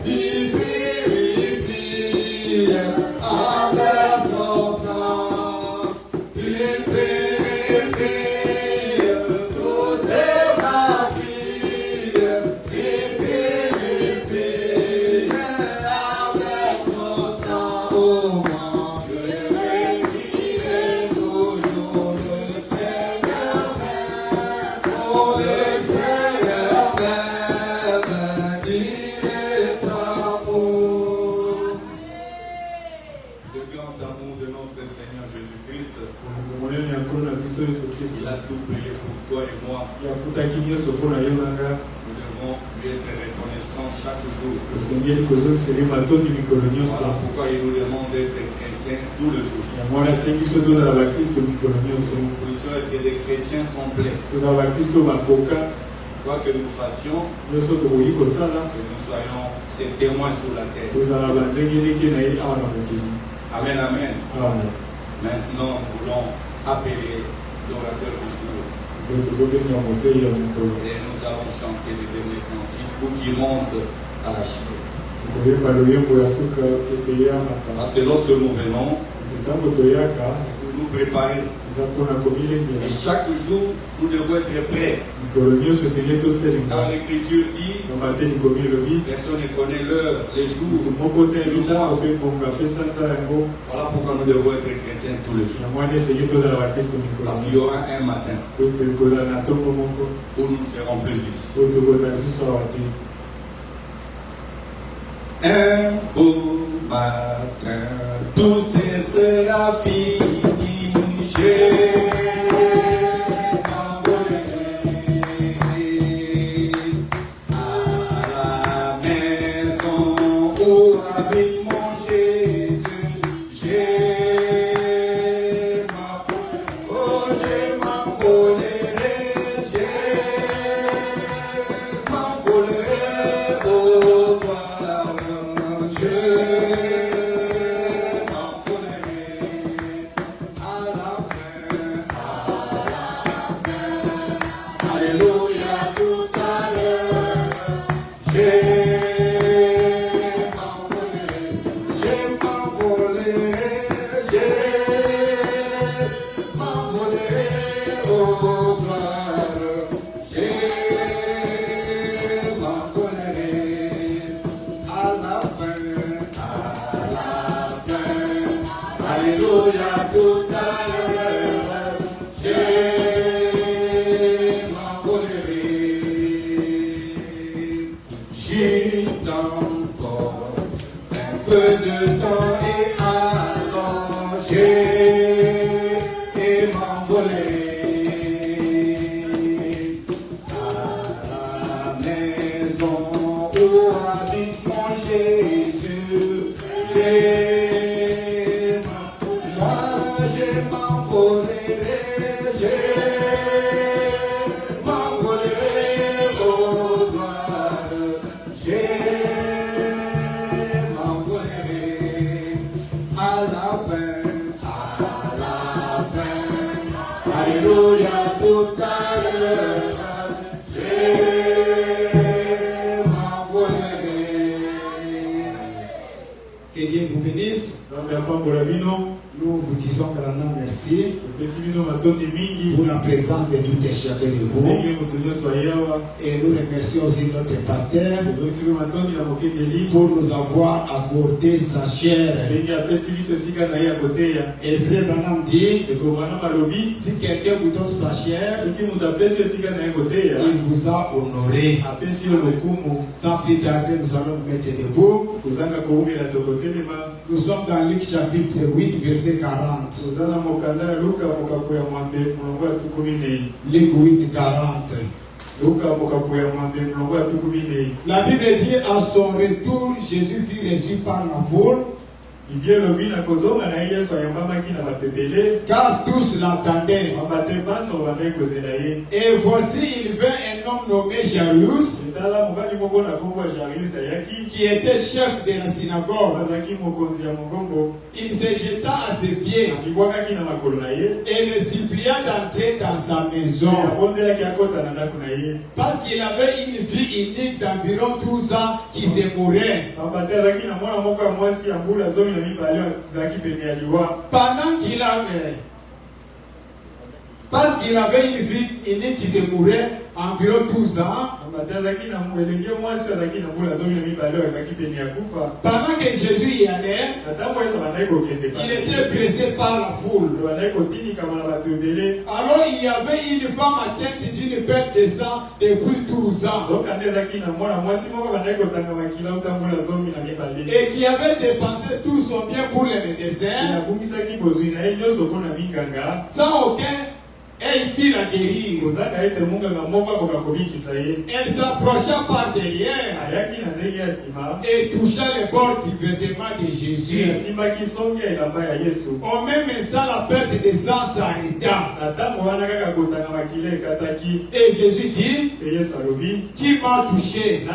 il purifie avec son sang, il purifie toutes les maladies, il purifie avec son sang. Oh, mon Dieu, il est toujours le Seigneur même. Oh, le Seigneur même, il est amour. Le grand amour de notre Seigneur Jésus-Christ, il a tout payé pour toi et moi. Nous devons lui être reconnaissants chaque jour. Voilà pourquoi il nous demande d'être chrétiens tout le jour. Nous puissions être des chrétiens complets. Quoi que nous fassions, que nous soyons ses témoins sur la terre. Amen, amen. Maintenant, nous voulons appeler l'orateur du jour. Et nous allons chanter les derniers cantiques pour qu'il monte à la chair. Parce que lorsque nous venons, c'est pour nous préparer. Et chaque jour, nous devons être prêts. Quand l'écriture dit, personne ne connaît l'heure, les jours, le mois. Voilà pourquoi nous devons être chrétiens tous les jours. Parce qu'il y aura un matin où nous ne serons plus ici. Un beau matin, tout cessera fini. J'ai m'envolé à la maison où habite mon Jésus. J'ai m'envolé, oh gloire, Alléluia, tout à l'heure, j'ai m'envolé, oh gloire, j'ai m'envolé à la fin, Alléluia, tout à l'heure, juste encore un peu de temps et alors j'ai m'envolé à la maison où habite mon Jésus. Moi j'ai m'envolé, oh gloire, à la fin, Alléluia, tout à l'heure, j'ai m'envolé. Que Dieu vous bénisse. Nous vous disons grandement merci pour la présence de tout et chacun de vous. Et nous remercions aussi notre pasteur pour nous avoir accordé sa chair. Et frère Branham dit, si quelqu'un vous donne sa chair, il vous a honoré. Sans plus tarder, nous allons nous mettre debout. Nous sommes dans Luc chapitre 8, verset 40. Luc 8, 40. La Bible dit, à son retour, Jésus fut reçu par la foule, car tous l'attendaient. Et voici, il vint un homme nommé Jairus, qui était chef de la synagogue. Il se jeta à ses pieds et le supplia d'entrer dans sa maison. Parce qu'il avait une fille unique d'environ 12 ans qui se mourait. Parce qu'il avait une fille unique qui se mourait environ 12 ans. Pendant que Jésus y allait, il était pressé par la foule. Alors il y avait une femme atteinte d'une perte de sang depuis 12 ans. Et qui avait dépensé tout son bien pour les médecins. Sans aucun. Et il fit la guérir. Elle s'approcha par derrière et toucha le bord du vêtement de Jésus. Au même instant, la perte de sang s'arrêta. Et Jésus dit, qui m'a touché?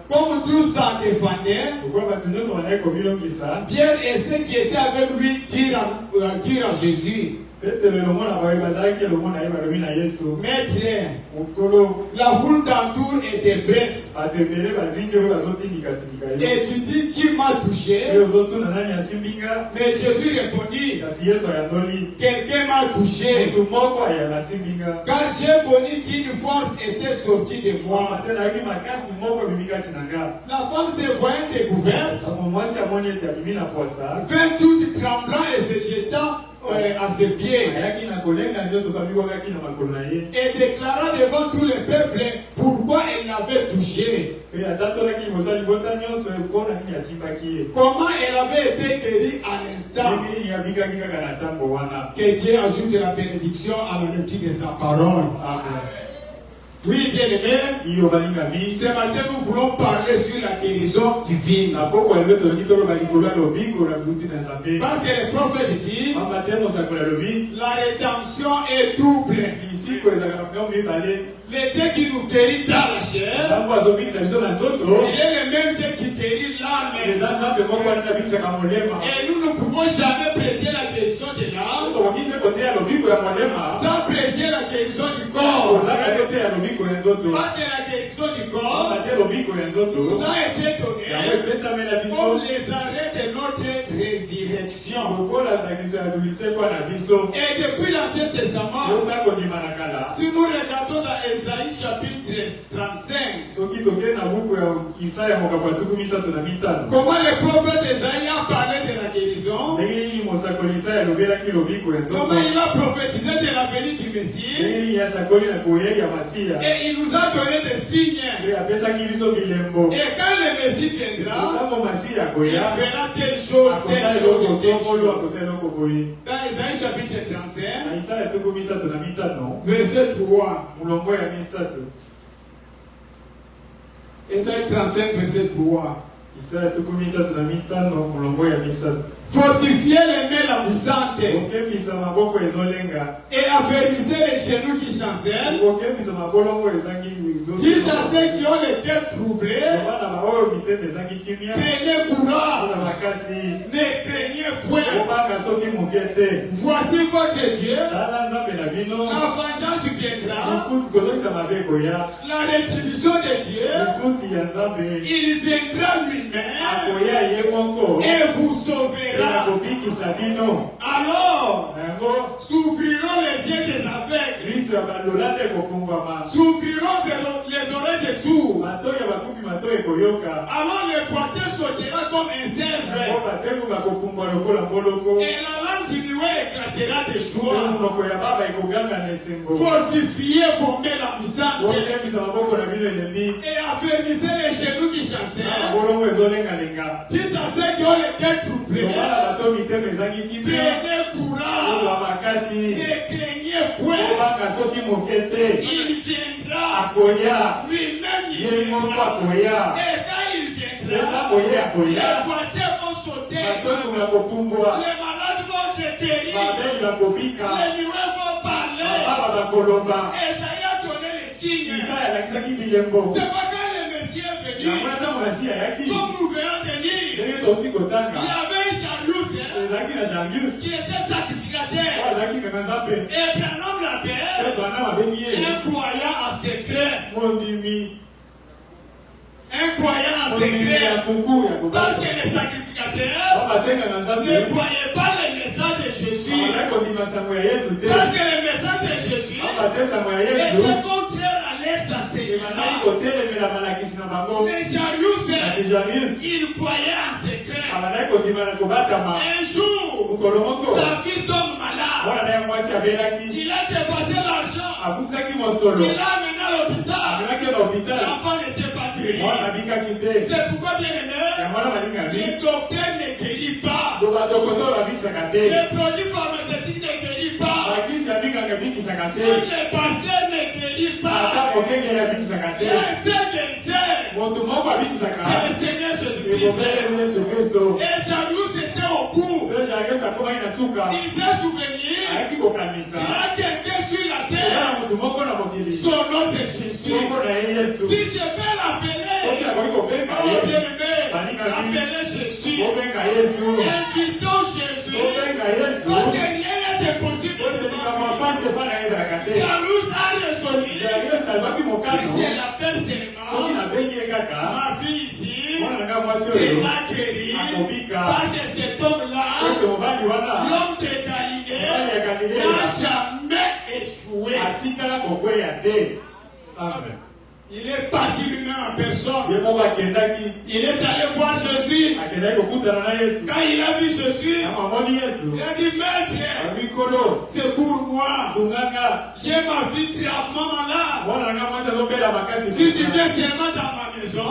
Comme tous s'en défendaient, Pierre et ceux qui étaient avec lui dirent à Jésus, Maître, la foule d'entour était presse. Et tu dis qui m'a touché? Mais Jésus répondit, quelqu'un m'a touché. Car j'ai connu qu'une force était sortie de moi. La femme se voyant découverte, vint toute tremblant et se jeta à ses pieds et déclara devant tout le peuple pourquoi elle l'avait touché, comment elle avait été guérie à l'instant. Que Dieu ajoute la bénédiction à la lecture de sa parole. Amen. Oui, bien aimé, ce matin nous voulons parler sur la guérison divine. Parce que le prophète dit, la rédemption est double. Le Dieu qui nous guérit dans la chair, il est le même Dieu qui guérit l'âme. Et nous ne pouvons jamais prêcher la guérison de l'âme sans prêcher la guérison du corps. Parce que la guérison du corps nous a été donnée comme les arrêts de notre résurrection. Et depuis l'Ancien Testament, si nous regardons dans Esaïe chapitre 35, comment le prophète Esaïe a parlé de la guérison, comment il a prophétisé de la venue du Messie, et il nous a donné des signes. Et quand le Messie viendra, il fera telle chose, telle chose. Dans Esaïe chapitre 35, verset 3. Esaïe 35, verset 3. Fortifiez les mains languissantes et affermissez les genoux qui chancellent. Dites à ceux qui ont les têtes troublées, prenez courage, ne craignez point. Voici votre Dieu, la vengeance viendra, la rétribution de Dieu, il viendra lui-même et vous sauvera. Alors, s'ouvriront les yeux des aveugles, s'ouvriront les oreilles des sourds. Alors le porteur sautera comme un cerf, et la langue du muet éclatera de joie. Fortifiez vos mains languissantes et affermissez les genoux qui chancellent. Dites à ceux qui ont les cœurs troublés, prenez courage, ne craignez point. Il viendra, lui-même il viendra. Et quand il viendra, les porteurs vont sauter, les malades vont se guérir, les muets vont parler. Esaïe a donné les signes. signe. C'est pourquoi le Messie est venu. Comme nous venons de lire, il y avait un jaloux qui était sacrificateur. Et Branham l'appelle un croyant en secret. Un croyant en secret. Parce que les sacrificateurs ne croyaient pas le message de Jésus. Parce que le message de Jésus était contraire à leur enseignement. Les jaloux, ils croyaient en secret. Un jour, sa fille tombe malade. Il a dépassé l'argent. Il l'a amené à l'hôpital. L'enfant n'était pas guéri. C'est pourquoi, bien aimé, les docteurs ne guérissent pas. Les produits pharmaceutiques ne guérissent pas. Les pasteurs ne guérissent pas. C'est le Seigneur Jésus-Christ. Et jaloux était au bout. Il s'est souvenu. Il a quelqu'un sur la terre. Son nom c'est Jésus. Si je peux l'appeler, oh bien-aimé, appelez Jésus. Invitons Jésus. Parce que rien n'est possible. Jalouse a résolu. Si je l'appelle seulement, ma fille ici, c'est pas guéri. Parce que cet homme-là, l'homme de Galilée, n'a jamais échoué. Amen. Il est parti lui-même en personne. Il est allé voir Jésus. Quand il a vu Jésus, il a dit, Maître, c'est pour moi. J'ai ma fille gravement malade. Si tu viens seulement dans ma maison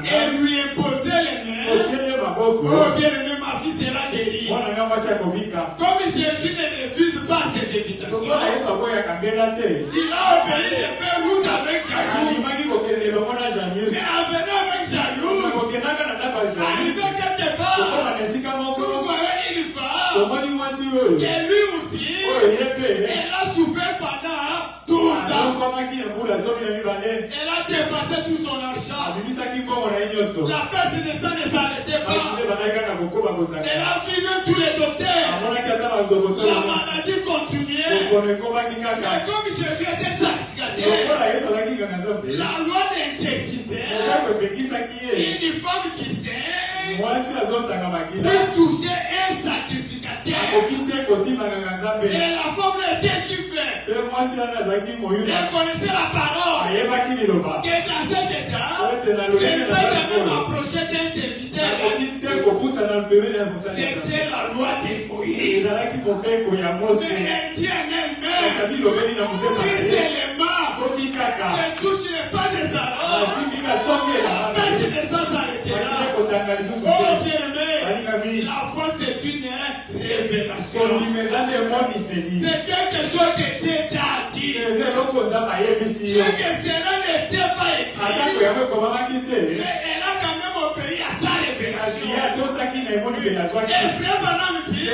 et lui imposer les mains, oh bien-aimé, ma fille sera guérie. Comme Jésus ne refuse pas ses invitations, il a obéi de faire route avec Jésus. Mais en venant avec jaloux, arrivé quelque part, vous voyez une femme, et lui aussi, elle a souffert pendant 12 ans. Elle a dépassé tout son argent. La perte de sang ne s'arrêtait pas. Elle a vu même tous les docteurs. La maladie continuait. Mais comme Jésus était sacrificateur, la loi d'interdisait une femme qui sait puisse toucher un sacrificateur. Et la femme était chiffrée. Elle connaissait la parole. Que dans cet état, je ne peux jamais m'approcher d'un serviteur. C'était la loi de Moïse. Mais elle dit en elle-même, si c'est les mains, je touche pas de salon, la perte de sang s'arrêtera. Oh bien-aimé, la foi c'est une révélation. C'est quelque chose que Dieu t'a dit. Bien que cela n'était pas écrit, mais elle a quand même obéi à sa révélation. Et frère Branham dit,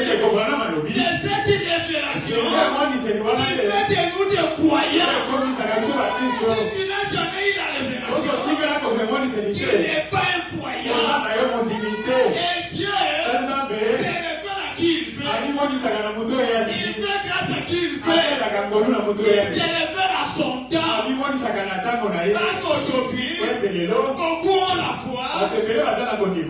c'est cette révélation qui fait de nous des croyants. Si tu n'as jamais eu la révélation, tu n'es pas un croyant. Et Dieu, c'est le Père à qui il veut. Il fait grâce à qui il veut. C'est le Père à son temps. Parce qu'aujourd'hui, beaucoup ont la foi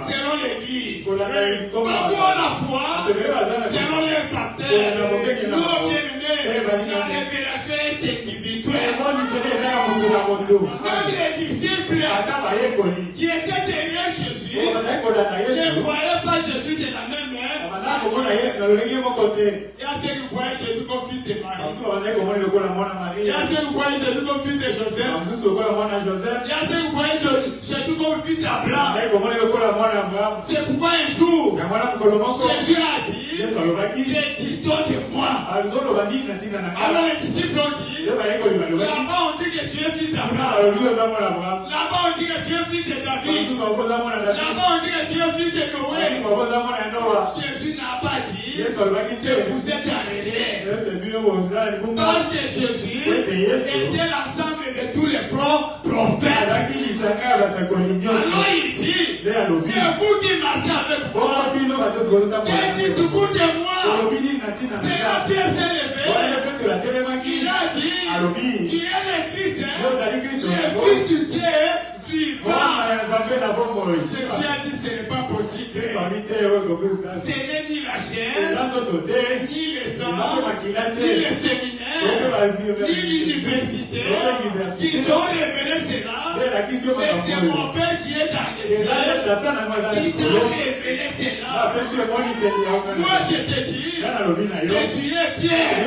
selon l'église. Beaucoup ont la foi selon les pasteurs. Nous, bien-aimés, la révélation est individuelle. Même les disciples qui étaient derrière Jésus ne croyaient pas Jésus de la même main. Il y a ceux qui voyaient Jésus comme fils de Marie. Il y a ceux qui voyaient Jésus comme fils de Joseph. Il y a ceux qui voyaient Jésus comme fils d'Abraham. C'est pourquoi un jour, Jésus a dit, dis-toi de moi. Alors les disciples ont dit, là-bas on dit que tu es fils d'Abraham. Là-bas on dit que tu es fils de David. Là-bas on dit que tu es fils de Noé. Jésus n'a n'a pas dit que vous êtes arrêtés. Parce que Jésus était l'ensemble de tous les prophètes. Alors il dit que vous qui marchez avec moi, et qui écoutez moi, c'est la pièce élevée. Il a dit, tu es le Christ, tu es fils du Dieu vivant. Jésus a dit, ce n'est pas possible. Ce n'est ni la chair, ni le sang, ni le séminaire, ni l'université qui t'ont révélé cela. Mais c'est mon Père qui est dans les cieux qui t'a révélé cela. Moi je te dis que tu es Pierre.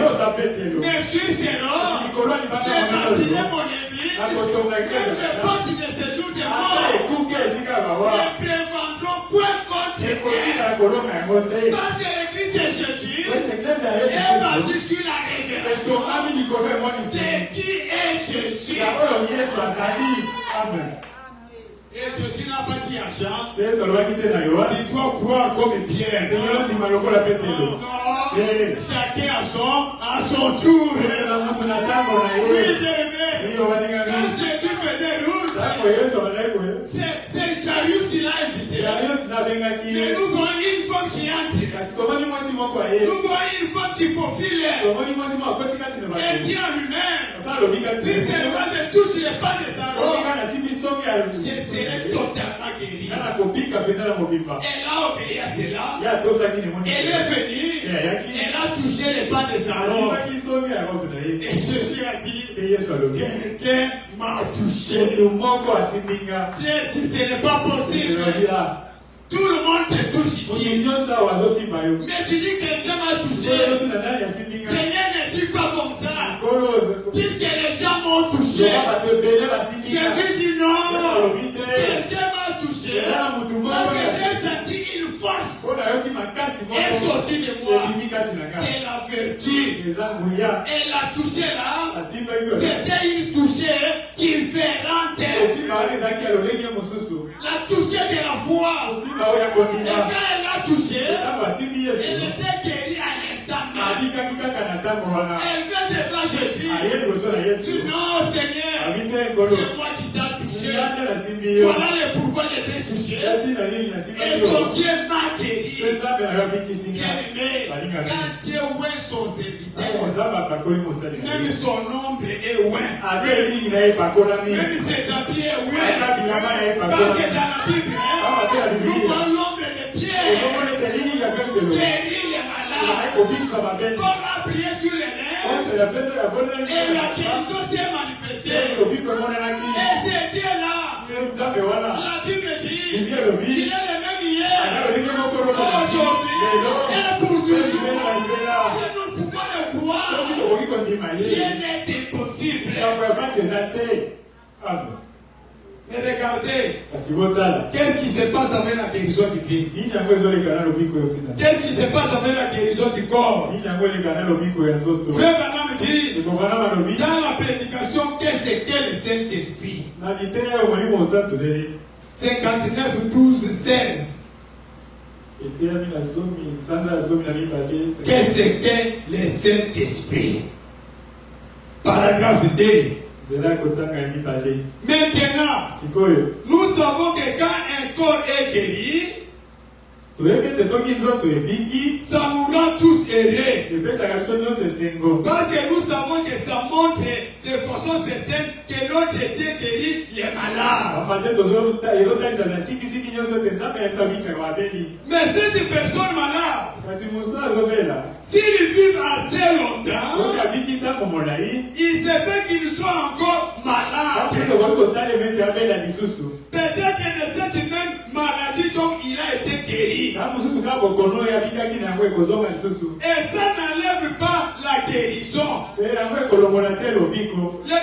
Mais sur ces noms, j'ai bâti mon église. Que les portes de ce jour de mort ne prévendront point contre elle. Parce que l'église de Jésus est bâtie sur la révélation. C'est qui est Jésus. Amen. Et Jésus n'a pas dit à Jean, tu dois croire comme Pierre. Chacun à son tour. Oui, bien-aimé. Quand Jésus faisait route, c'est Jairus qui l'a invité. Mais nous voyons une femme qui entre. Nous voyons une femme qui faufile. Elle dit en lui-même, si seulement je touche les pas de sa robe, je serai totalement guéri. Elle a obéi à cela. Elle est venue. Elle a touché les pas de sa robe. Et Jésus a dit, quelqu'un m'a touché. Pierre dit, ce n'est pas possible. Tout le monde te touche ici. Mais tu dis quelqu'un m'a touché. Seigneur ne dit pas comme ça. Dites que les gens m'ont touché. Jésus dit non. Quelqu'un m'a touché. Donc j'ai senti une force est sortie de moi. Et la vertu. Elle a touché là. C'était une touchée différente. La touchée de la foi. Et quand elle a touché, elle était guérie à l'instant même. Elle vient devant Jésus. Non, Seigneur, c'est moi qui t'a touché. Voilà le pourquoi j'étais touché. Et ton Dieu m'a guéri. Bien-aimé, quand Dieu oint son serviteur, même son ombre est oint. Même ses habits est oint. Parce que dans la Bible, nous voyons l'ombre de Pierre guérir les malades. Paul a prié sur les lèvres et la guérison s'est manifestée. Et c'est Dieu là. La Bible dit il est le même hier, aujourd'hui et pour toujours. Si nous pouvons le croire, rien n'est impossible. Mais regardez, qu'est-ce qui se passe avec la guérison divine? Qu'est-ce qui se passe avec la guérison du corps? Frère Branham dit dans la prédication, qu'est-ce que le Saint-Esprit? 59, 12, 16. Qu'est-ce que le Saint-Esprit? Paragraphe 2. Maintenant, nous savons que quand un corps est guéri, ça nous rend tous heureux. Parce que nous savons que ça montre de façon certaine que notre Dieu guérit les malades. Mais cette personne malade, s'ils vivent assez longtemps, il se peut qu'ils soient encore malades. Peut-être que de cette même maladie dont il a été guéri. Et ça n'enlève pas la guérison. Le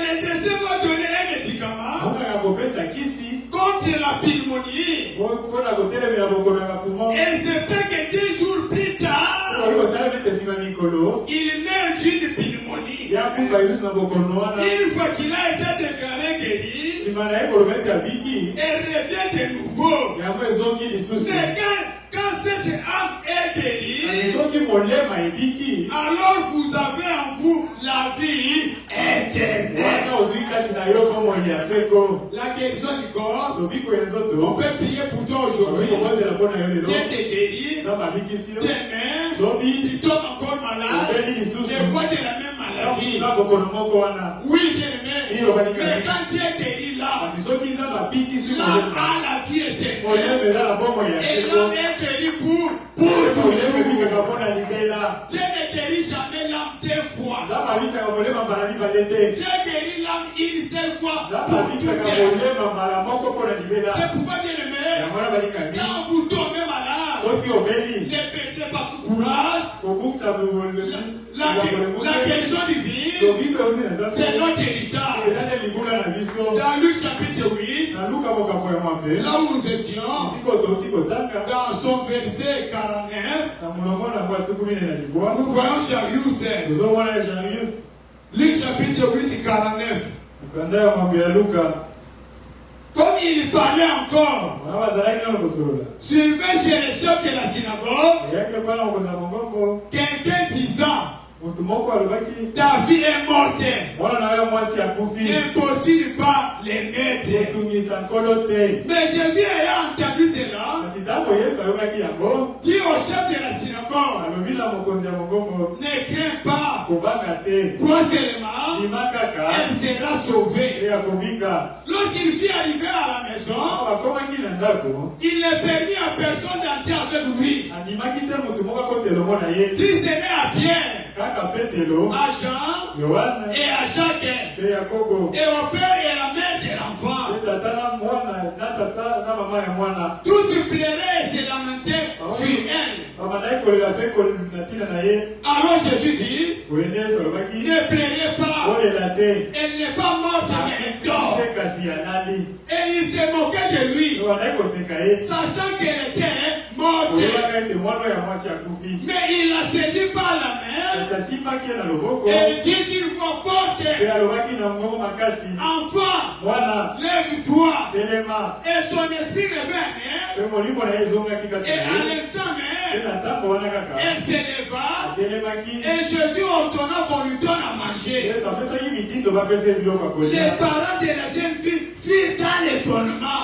médecin va donner un médicament contre la pneumonie. Et c'est peut que 10 jours plus tard, il meurt d'une pneumonie. Une fois qu'il a été déclaré guéri, elle revient de nouveau. Mais quand cette âme est guérie, alors vous avez en vous la vie éternelle. La guérison du corps, on peut prier pour toi aujourd'hui. Dieu te guérit. Demain, tu tombes encore malade. Les voix de la même maladie. Oui, bien-aimé. Mais quand Dieu guérit là, l'âme a la vie éternelle. Et l'âme est guérie pour toujours. Dieu ne guérit jamais l'âme deux fois. Dieu guérit l'âme une seule fois. C'est pourquoi, bien-aimé, quand vous tombez malade, ne perdez pas courage. La guérison divine, c'est notre héritage. Dans Luc chapitre 8, là où nous étions, dans son verset 49, nous voyons Jarius. Luc chapitre 8, 49. Comme il parlait encore, suivez chez les chefs de la synagogue quelqu'un disant, ta vie est morte. N'importune pas les maîtres. Mais Jésus ayant entendu cela, dit au chef de la synagogue, ne crains pas, crois seulement, elle sera sauvée. Lorsqu'il fit arriver à la maison, il ne permit à personne d'entrer avec lui. Si ce n'est à Pierre, à Jean et à Jacques, et au père et à la mère de l'enfant, tous se plairaient et se lamentaient sur elle. Alors Jésus dit, ne pleurez pas, elle n'est pas morte mais elle dort. Et il se moquait de lui, sachant qu'elle était morte. Mais il la saisit par la main et dit d'une voix forte, enfant, lève-toi. Et son esprit revint, et à l'instant même, elle se leva, et Jésus ordonna qu'on lui donne à manger. Les parents de la jeune fille firent dans l'étonnement.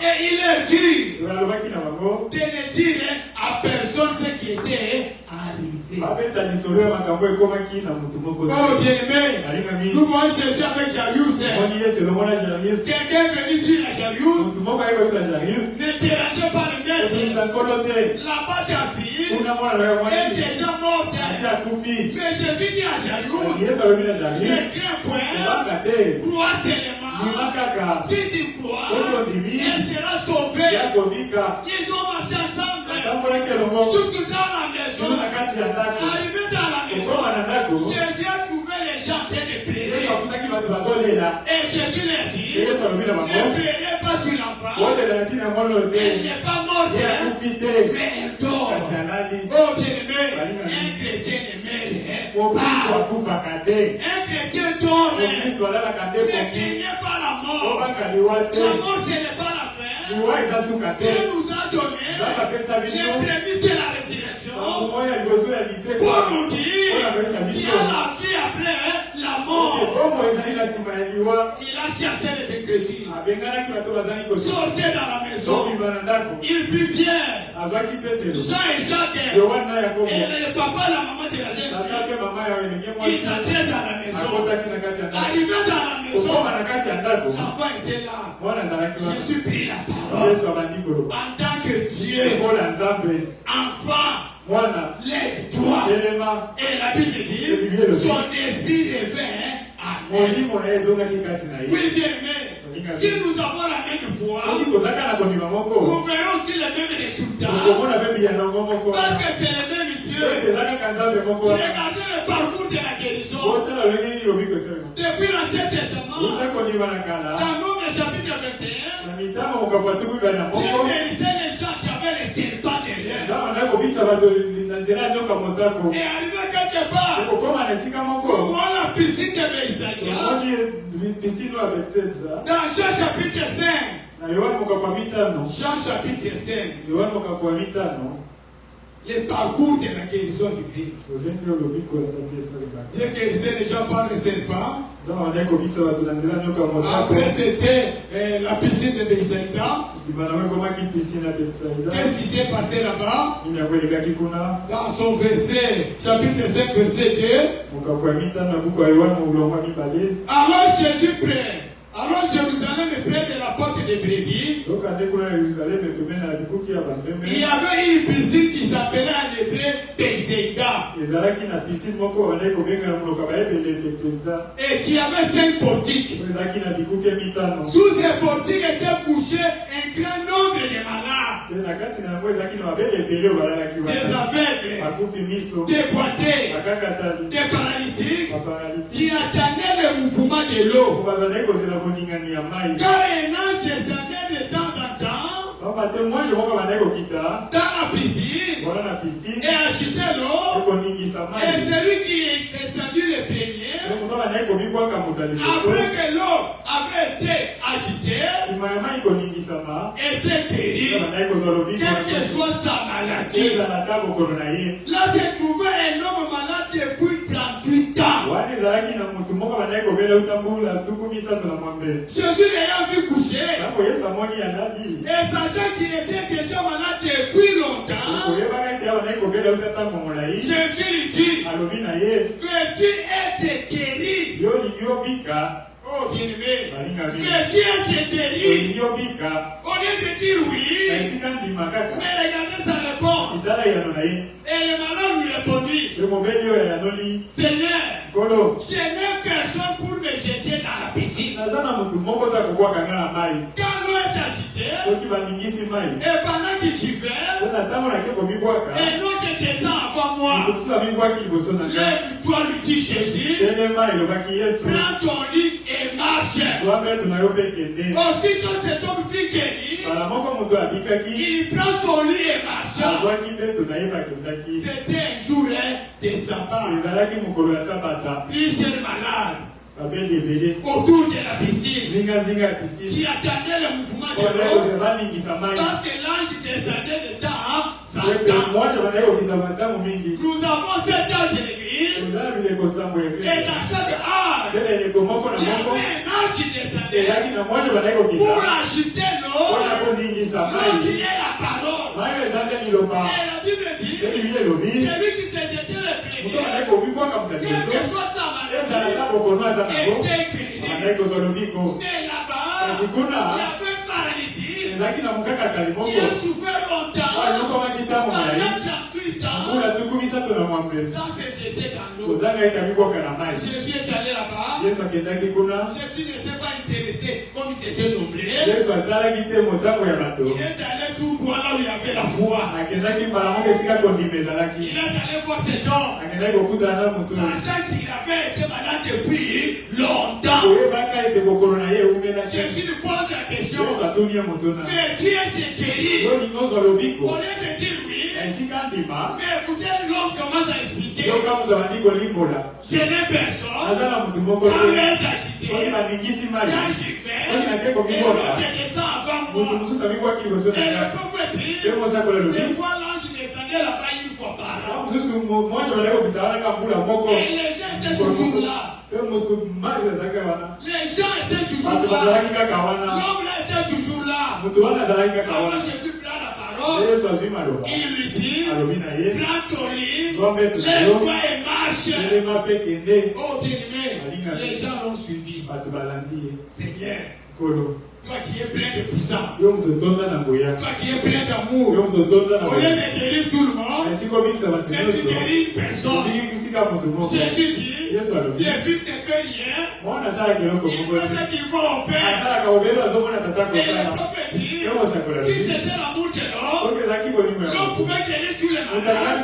Et il leur dit de ne dire à personne ce qui était arrivé. Oh bien-aimé, nous voyons Jésus avec Jarius. Quelqu'un est venu dire à Jarius, ne dérangez pas le maître. Là-bas ta fille est déjà morte. Mais Jésus dit à Jarius, ne crains point, crois seulement. Si tu crois, elle sera sauvée. Ils ont marché ensemble jusque dans la maison. Arrivé dans la maison, Jésus a trouvé les gens en train de pleurer. Et Jésus leur dit, ne pleurez pas sur l'enfant. Elle n'est pas morte, mais elle dort. Oh bien-aimé, un chrétien ne meurt pas. Un chrétien dort, ne craignez pas la mort. La mort, ce n'est pas la fin. Dieu nous a donné les prémices de la résurrection pour nous dire qu'il y a la vie après la mort. Il a chassé les incrédules. Sortez dans la maison. Il vit bien. Jean et Jacques et le papa et la maman de la jeune fille, ils entraient dans la maison. Arrivé dans la maison, l'enfant était là. Jésus prit la parole en tant que Dieu. Enfant, lève-toi. Et la Bible dit, son esprit revint à lui. Oui, bien-aimé, si nous avons la même foi, nous verrons aussi les mêmes résultats. Parce que c'est le même Dieu. Regardez le parcours de la guérison. Depuis l'Ancien Testament, dans Nombre chapitre 21, Dieu guérissait les gens qui avaient les serpents derrière. Et arrivé quelque part, on voit la piscine de Bésaïa. Dans Jean chapitre 5, Jean chapitre 5. Le parcours de la guérison divine. Dieu guérissait les gens par les serpents. Après c'était la piscine de Bethsaïda. Qu'est-ce qui s'est passé là-bas? Dans son verset, chapitre 5, verset 2. Alors Jésus prie. Alors Jérusalem est près de la porte des brebis. Il y avait une piscine qui s'appelait en hébreu Bethsaïda. Et qui avait 5 portiques. Sous ces portiques étaient couchés un grand nombre de malades. Des aveugles, des boiteux, des paralytiques qui attendaient le mouvement de l'eau. Car un ange descendait de temps en temps dans la piscine et agitait l'eau. Et celui qui est descendu le premier, après que l'eau avait été agitée, était guéri, quelle que soit sa maladie. Là se trouvait un homme malade depuis 38 ans. Jésus l'ayant vu coucher, et sachant qu'il était déjà malade depuis longtemps, Jésus lui dit, veux-tu être guéri? Oh bien-aimé, veux-tu être guéri? Au lieu de dire oui, mais regardez sa réponse. Et le malade lui répondit, Seigneur, je n'ai personne pour me jeter dans la piscine. Quand l'eau est agitée, et pendant que j'y vais, un autre descend avant moi. Lève-toi, lui dit Jésus, prends ton lit et marche. Aussitôt cet homme fut guéri, il prend son lit et marche. C'était un jour de sabbat. Plusieurs malades autour de la piscine qui attendaient le mouvement de l'eau parce que l'ange descendait de temps en temps. Nous avons 7 ans de l'église et dans chaque âge il y avait un ange qui descendait pour agiter l'eau qui est la parole. Et la Bible dit celui qui s'est jeté le premier, quelle que soit sa maladie, était guéri. Mais là-bas, il y avait un paralytique qui a souffert longtemps, pendant 38 ans, sans se jeter dans l'eau. Jésus est allé là-bas. Jésus ne s'est pas intéressé comme il était nombreux. Il est allé tout droit là où il y avait la foi. Il est allé voir cet homme, sachant qu'il avait été malade depuis longtemps. Jésus lui pose la question, veux-tu être guéri? Au lieu de dire oui, mais écoutez, l'homme commence à expliquer, je n'ai personne, quand l'être agité, quand j'y vais, et l'autre descend avant moi. Et le prophète dit, des fois l'ange descendait là-bas une fois par an. Et les gens étaient toujours là. Les gens étaient toujours là. L'homme là était toujours là. Alors Jésus prend la parole. Il lui dit, prends ton lit, lève-toi et marche. Oh bien-aimé, les gens l'ont suivi. Seigneur, toi qui es plein de puissance, toi qui es plein d'amour, au lieu de guérir tout le monde, mais tu guéris une personne. Jésus dit, les fils ne font rien, ils font ce qu'ils font au Père. Et le prophète dit, si c'était l'amour de l'homme, l'homme pouvait guérir tous les malades,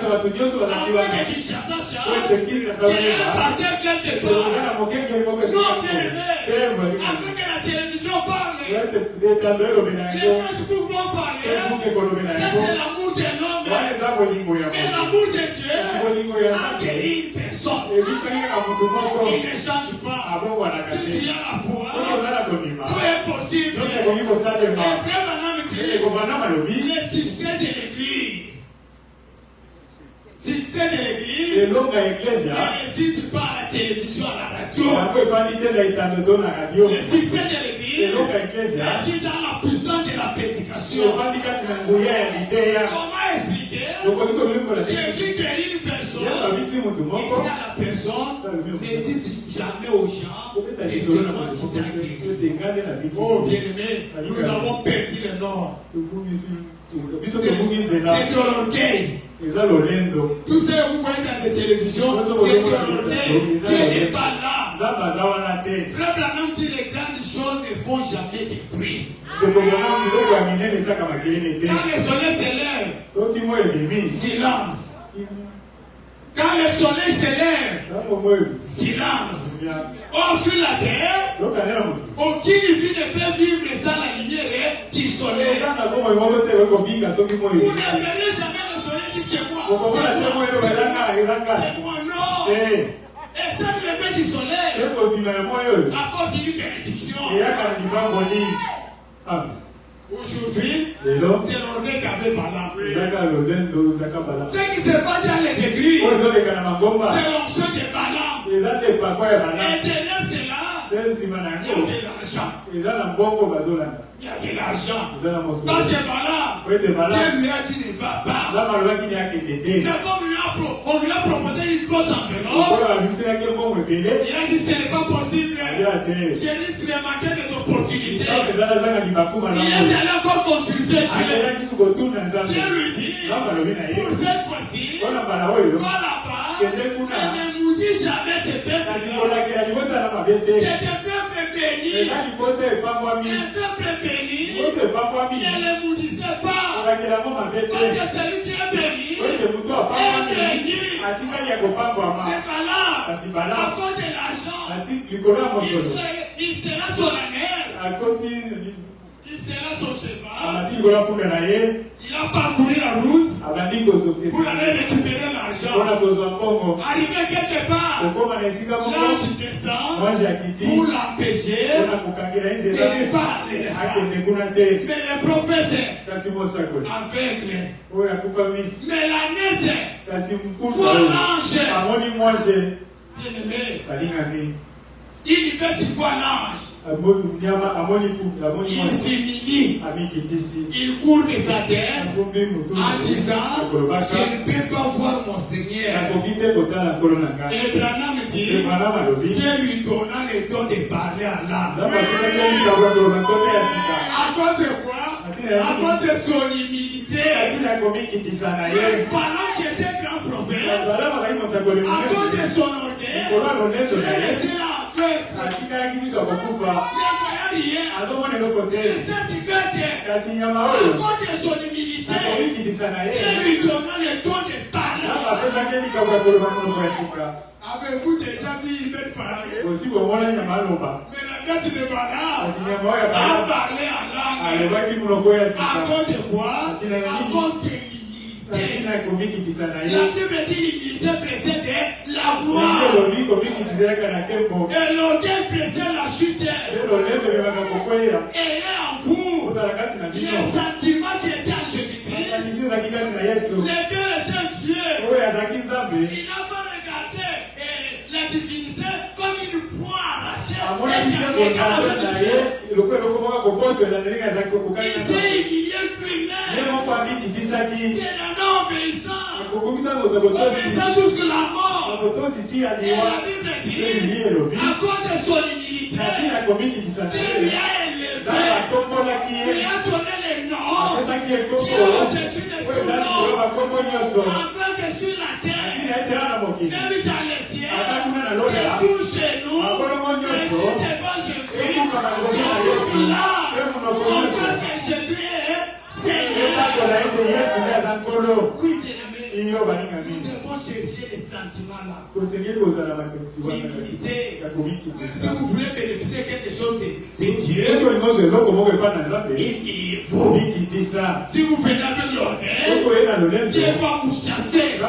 afin que Kinshasa change, et un pasteur quelque part, non bien-aimé, afin que la télévision parle, les Facebook vont parler, ça c'est l'amour de l'homme. Mais l'amour de Dieu a guéri une personne. Il ne change pas. Si tu as la foi, tout est possible. Et le succès de l'église. Succès de l'église ne réside pas à la télévision, à la radio. Le succès de l'église réside dans la puissance de la prédication. Comment expliquer? Jésus guérit une personne et la personne ne dit jamais aux gens et c'est moi qui t'ai guéri. Oh bien-aimé, nous avons perdu le nord. C'est de l'orgueil. Tout ce que vous voyez dans les télévisions, c'est de l'orgueil. Dieu n'est pas là. Frère Branham dit les grandes choses ne font jamais de bruit. Quand le soleil se lève, silence. Quand le soleil se lève, silence. Or sur la terre, aucune vie ne peut vivre sans la lumière du soleil. Vous ne verrez jamais le soleil qui c'est moi. C'est moi, non. Et chaque lever du soleil apporte une bénédiction. Aujourd'hui, c'est l'orgueil qu'avait Balaam. Ce qui se passe dans les églises, c'est l'onction de Balaam. Et derrière cela, il y a de l'argent. Il y a de l'argent. Parce que Balaam, Dieu a dit ne va pas. Mais comme on lui a proposé une grosse enveloppe, il a dit ce n'est pas possible. Je risque de manquer des opportunités. Il est allé encore consulter Dieu. Dieu lui dit, pour cette fois-ci, va là-bas et ne maudis jamais ce peuple. C'est un peuple béni. Un peuple béni. Ne le maudissez pas. Parce que celui qui est béni est béni. Et Balaam, à cause de l'argent, il sera son âne. Il sera son cheval. Il a parcouru la route pour aller récupérer l'argent. Arrivé quelque part, l'ange descend pour l'empêcher de ne pas aller. Mais le prophète aveugle. Mais la naisse voit l'ange. Bien-aimé, il veut voir l'ange. Il s'humilie. Il court de sa terre en disant je ne peux pas voir mon Seigneur. Et Branham dit Dieu lui donna le don de parler à l'âme. À cause de quoi? À cause de son humilité. Balaam qui était grand prophète, à cause de son orgueil, il était là. Il ne voyait rien. Cette bête, à cause de son humilité, il lui donna le don de parler. Avez-vous déjà vu une bête parler? Mais la bête de Balaam a parlé en langue. À cause de quoi? À cause de l'humilité. La Bible dit l'humilité précède la gloire. Et l'orgueil précède la chute. Ayez en vous les sentiments qui étaient en Jésus-Christ. Les deux étaient Dieu. Il n'a pas regardé la divinité comme une proie arrachée. Il s'est humilié lui-même. C'est un homme obéissant. Obéissant jusqu'à la mort. Et la Bible dit, à cause de son humilité, Dieu lui a élevé. Il a donné les noms qui est au-dessus de tout nom. Afin que sur la terre, même dans les cieux, et tout genou, et tout devant Jésus, et tout cela, afin que Jésus est Seigneur. Oui, bien-aimé. devons chercher les sentiments là. L'humilité. Si vous voulez bénéficier quelque chose de Dieu, humiliez-vous. Si vous venez avec l'orgueil, Dieu va vous chasser. Il va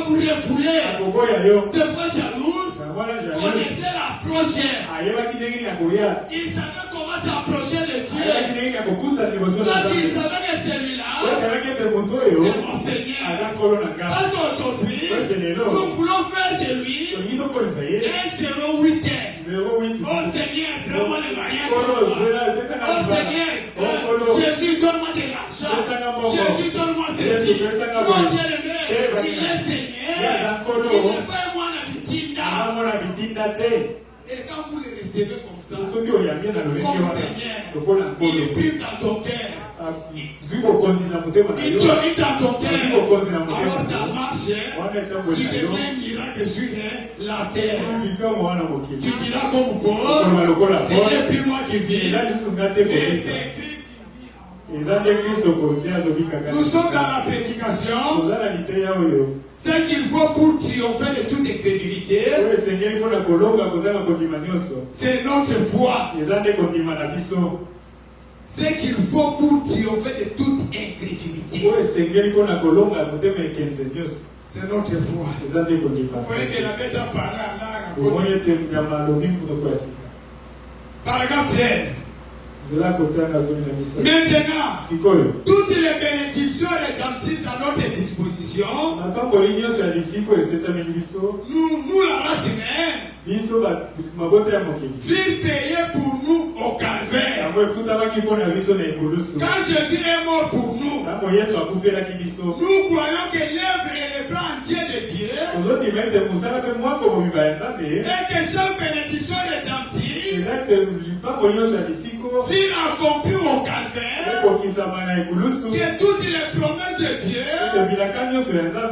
vous refouler. C'est pas jalouse. Connaissez l'approche. Il savait comment s'approcher de Dieu. Donc il savait que celui-là, c'est mon Seigneur. Parce qu'aujourd'hui, nous voulons faire de lui un 08. Oh Seigneur, donne-moi les moyens. Oh Seigneur, Jésus, donne-moi de l'argent. Jésus, donne-moi ceci. Mon bien-aimé, il est Seigneur. Il n'est pas moi la vitinda. Et quand vous le recevez comme ça, comme Seigneur, il est pris dans ton cœur. Il te met dans ton cœur. Alors ta marche, tu deviens miracle sur la terre. Tu diras comme Paul, ce n'est plus moi qui vis, mais c'est Christ. Nous sommes dans la prédication. Ce qu'il faut pour triompher de toute incrédulité, c'est notre foi. Ce qu'il faut pour triompher de toute incrédulité, c'est notre foi. Vous voyez que la bête a parlé à l'art. Paragraphe 13. Maintenant, toutes les bénédictions rédemptrices à notre disposition, nous la race humaine, furent payés pour nous au calvaire. Quand Jésus est mort pour nous, nous croyons que l'œuvre et le plan entier de Dieu, et que chaque bénédiction rédemptrice furent accomplies au calvaire, que toutes les promesses de Dieu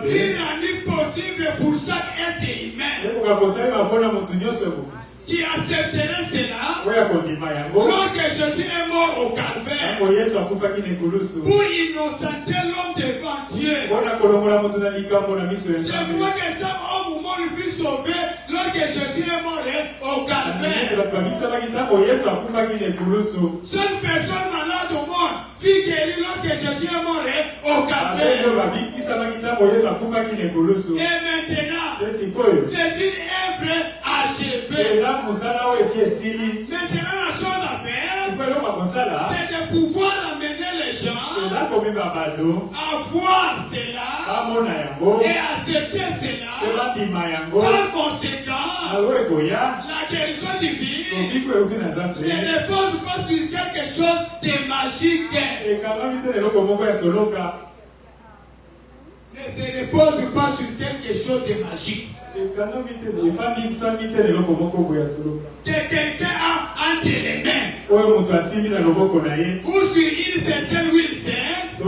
furent rendues possibles pour chaque être humain qui accepterait cela. Lorsque Jésus est mort au calvaire pour innocenter l'homme devant Dieu, je crois que chaque homme ou mort fut sauvé lorsque Jésus est mort au calvaire. Chaque personne malade au monde fut guérie lorsque Jésus est mort au calvaire. Et maintenant, c'est une œuvre achevée. Maintenant, la chose à faire, c'est de pouvoir amener les gens à voir cela et accepter cela. Par conséquent, la guérison divine ne repose pas sur quelque chose de magique. Ne se repose pas sur quelque chose de magique. Que quelqu'un a entre les mains ou sur une certaine huile sainte où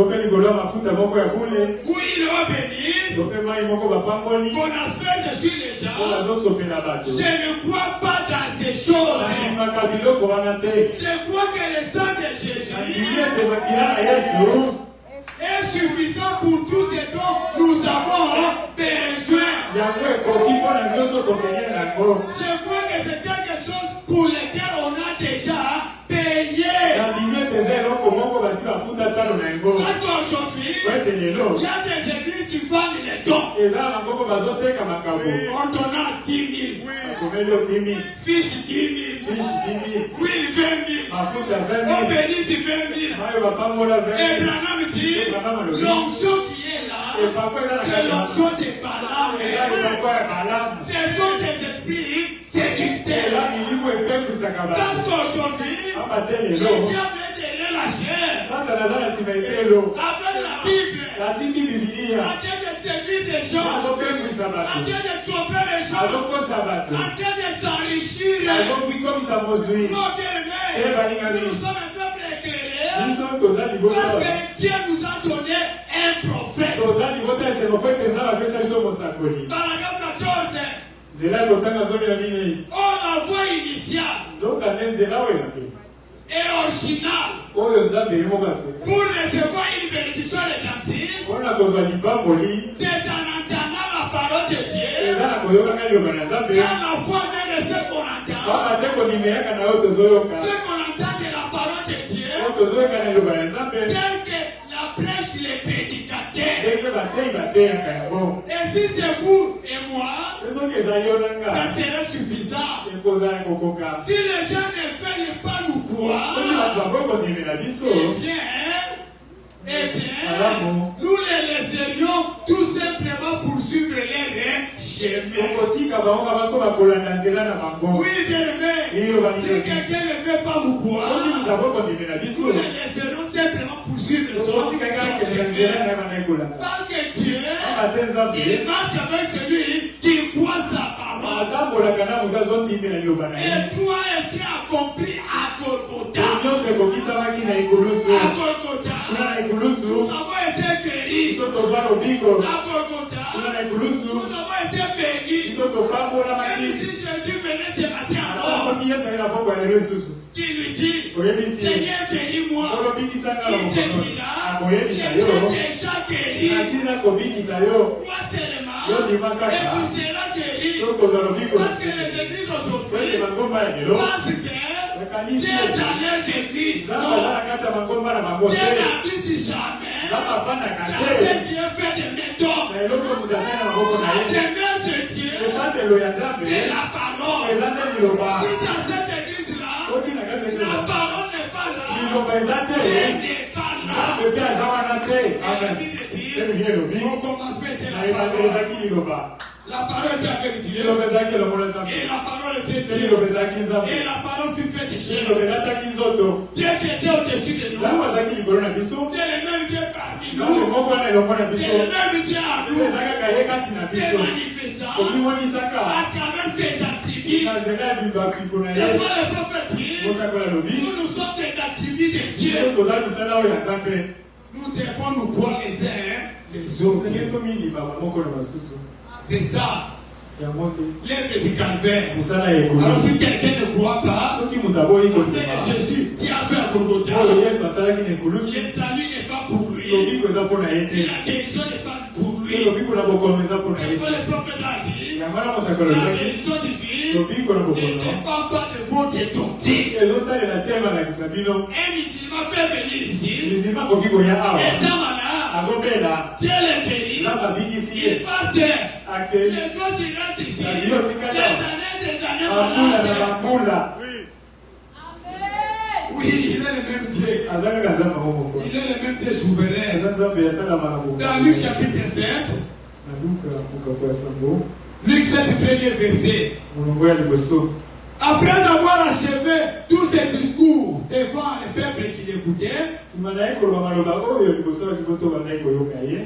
il va bénir, qu'on asperge sur les gens. Je ne crois pas dans ces choses. Je crois que le sang de Jésus est suffisant pour tout ce dont nous avons besoin. Je crois que c'est quelque chose pour lequel on a déjà payé. Parce qu'aujourd'hui, il y a des églises qui vendent les dons. Ordonnance 10 000. Fiche 10 000. Huile 20 000. Eau bénite 20 000. Et Branham dit, l'onction qui est là, c'est l'onction des Balaam. Ce sont des esprits séducteurs. Parce qu'aujourd'hui, le diable est derrière la chair. Avec la Bible. En train de séduire des gens. En train de tromper les gens. En train de s'enrichir. Non, bien-aimé, nous sommes un peuple éclairé. Parce que Dieu nous a donné un prophète. Paragraphe 14. Oh, la voie initiale et originale pour recevoir une bénédiction rédemptrice, c'est en entendant la parole de Dieu. Dans la foi de ce qu'on entend. Ce qu'on entend de la parole de Dieu. Tel que la prêche, les prédicateurs. Et si c'est vous et moi, ça serait suffisant. Si les gens ne veulent pas nous croire, eh bien, nous les laisserions tout simplement poursuivre les chemins. Oui, bien aimé, si quelqu'un ne veut pas nous croire, nous les laisserions simplement poursuivre son chemin. Parce que Dieu, il marche avec celui qui croit sa parole. Et toi était accompli à Golgotha. Nous avons été guéris. À Golgotha, nous avons été bénis. Même si Jésus venait ce matin alors, qui lui dit, Seigneur, guéris-moi, il te dira, je t'ai déjà guéri. Crois seulement, et tu seras guéri. Parce que les églises aujourd'hui pensent que Dieu est dans les églises. Non, Dieu n'habite jamais dans ce qui est fait de méthodes. La demeure de Dieu, c'est la parole. Si dans cette église-là, la parole n'est pas là, Dieu n'est pas là. On commence à mettre la parole. La parole était avec Dieu. Et la parole était Dieu. Et la parole fut faite chair. Dieu qui était au-dessus de nous. C'est le même Dieu parmi nous. C'est le même Dieu à nous. C'est manifestant à travers ses attributs. C'est quoi le prophète dit? Nous sommes des attributs de Dieu. Nous devons nous croire les uns les autres. C'est ça. L'œuvre du calvaire. Alors si quelqu'un ne croit pas, c'est Jésus qui a fait à Golgotha. Le salut n'est pas pour lui. Et la guérison n'est pas pour lui. C'est quoi le prophète a dit? La guérison divine ne dépend pas de votre doctrine. Un musulman peut venir ici. Étant malade, Dieu les guérit. Il part terre. Les gosses ils restent ici. Des années malades. Oui, il est le même Dieu. Il est le même Dieu souverain. Dans Luc chapitre 7, Luc 7, premier verset. Après avoir achevé tous ces discours devant les peuples qui l'écoutaient,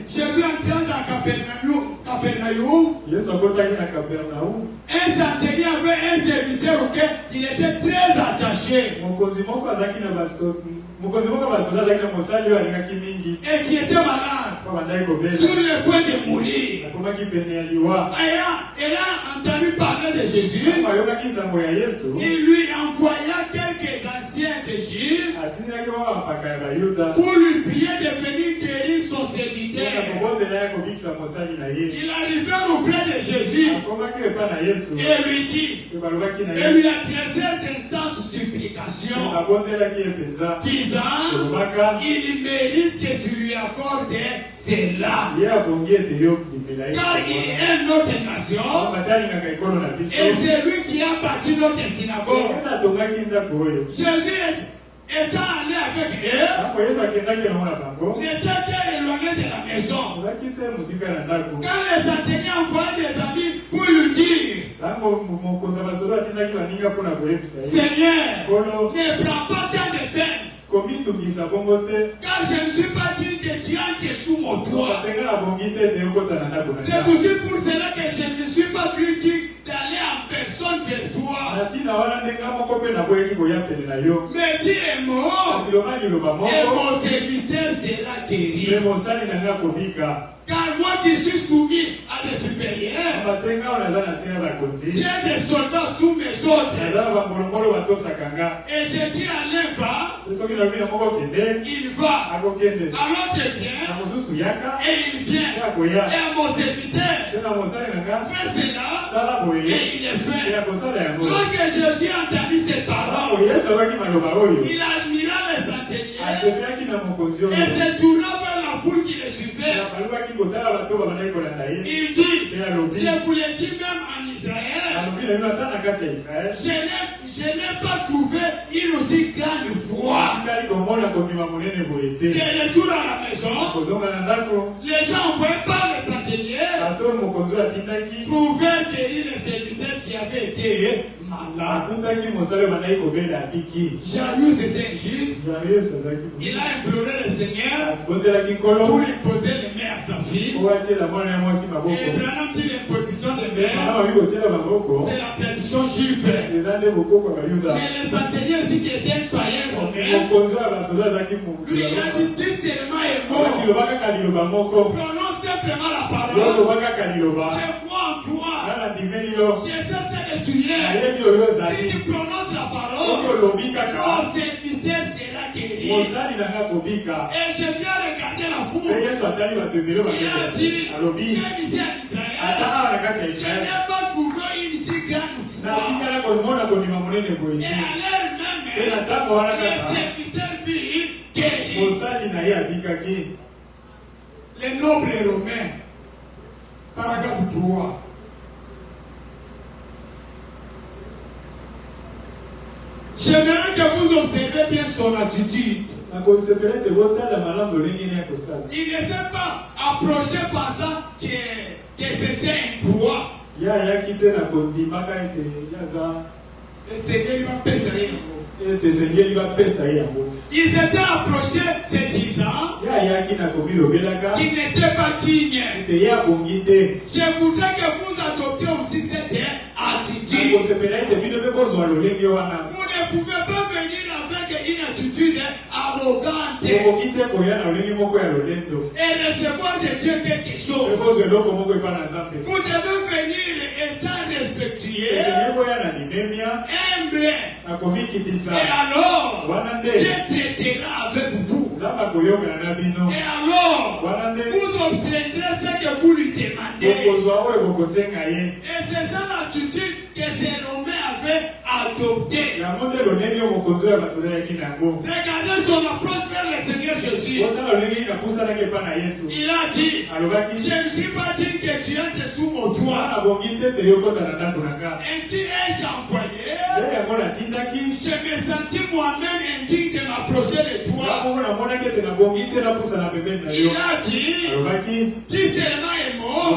Jésus entrant dans Capernaum, un centenier avait un serviteur auquel il était très attaché et qui était malade, sur le point de mourir. Ayant entendu parler de Jésus, il lui envoya quelques anciens d'Égypte pour lui prier de venir guérir son serviteur. Il arriva auprès de Jésus et lui dit, et lui adressait d'instances supplications, disant, il mérite que tu lui accordes cela, car il est notre nation et c'est lui qui a bâti notre synagogue. Jésus étant allé avec eux, n'était qu'éloigné de la maison. Quand les centeniers envoyaient des amis pour lui dire, Seigneur, ne prends pas tant de peine, car je ne suis pas digne que tu entres sous mon toit. C'est aussi pour cela que je ne suis pas plus digne d'aller en personne vers toi. Mais Dieu est mort, et mon serviteur sera guéri. Car moi je suis soumis à des supérieurs. J'ai des soldats sous mes ordres. Et j'ai dit à l'un va, il va. À l'autre vient, et il vient. Et à mon serviteur, fais cela, et il est fait. Lorsque Jésus a entendu ces paroles, il admira les centeniers et se tourna vers la foule qui le suivait. Il dit, je vous l'ai dit même en Israël, je n'ai pas trouvé une aussi grande foi. Et le tour à la maison, les gens envoyés par les centeniers pouvaient guérir les serviteurs qui avaient été malades. Jairus était un juif. Il a imploré le Seigneur pour imposer les mains à sa fille. Et Branham dit l'imposition des mains, c'est la tradition juive. Mais les centeniers aussi qui étaient païens romains, lui il a dit dis seulement un mot. Prononce simplement la parole. Je crois en toi. Je sais ce que tu es. Si tu prononces la parole, ton serviteur sera guéri. Et Jésus a regardé la foule. Il a dit, même ici en Israël, je n'ai pas trouvé une si grande foi. Et à l'heure même, le serviteur fut guéri. Les nobles romains, paragraphe 3. J'aimerais que vous observez bien son attitude. Il ne s'est pas approché par ça que c'était un droit. Le Seigneur lui va péser rien. Il s'était approché se disant qu'il n'était pas digne. Je voudrais que vous adoptiez aussi cette attitude. Vous ne pouvez pas venir avec une attitude arrogante et recevoir de Dieu quelque chose. Vous devez venir étant respectueux, humble. Et alors, Dieu traitera avec vous. Et alors, vous obtiendrez ce que vous lui demandez. Et c'est ça l'attitude que ces Romains avaient adoptée. Regardez son approche vers le Seigneur Jésus. Il a dit, je ne suis pas digne que tu entres sous mon toit. Ainsi ai-je envoyé. Je me sentis moi-même indigne de m'approcher de toi. Il a dit, dis seulement un mot.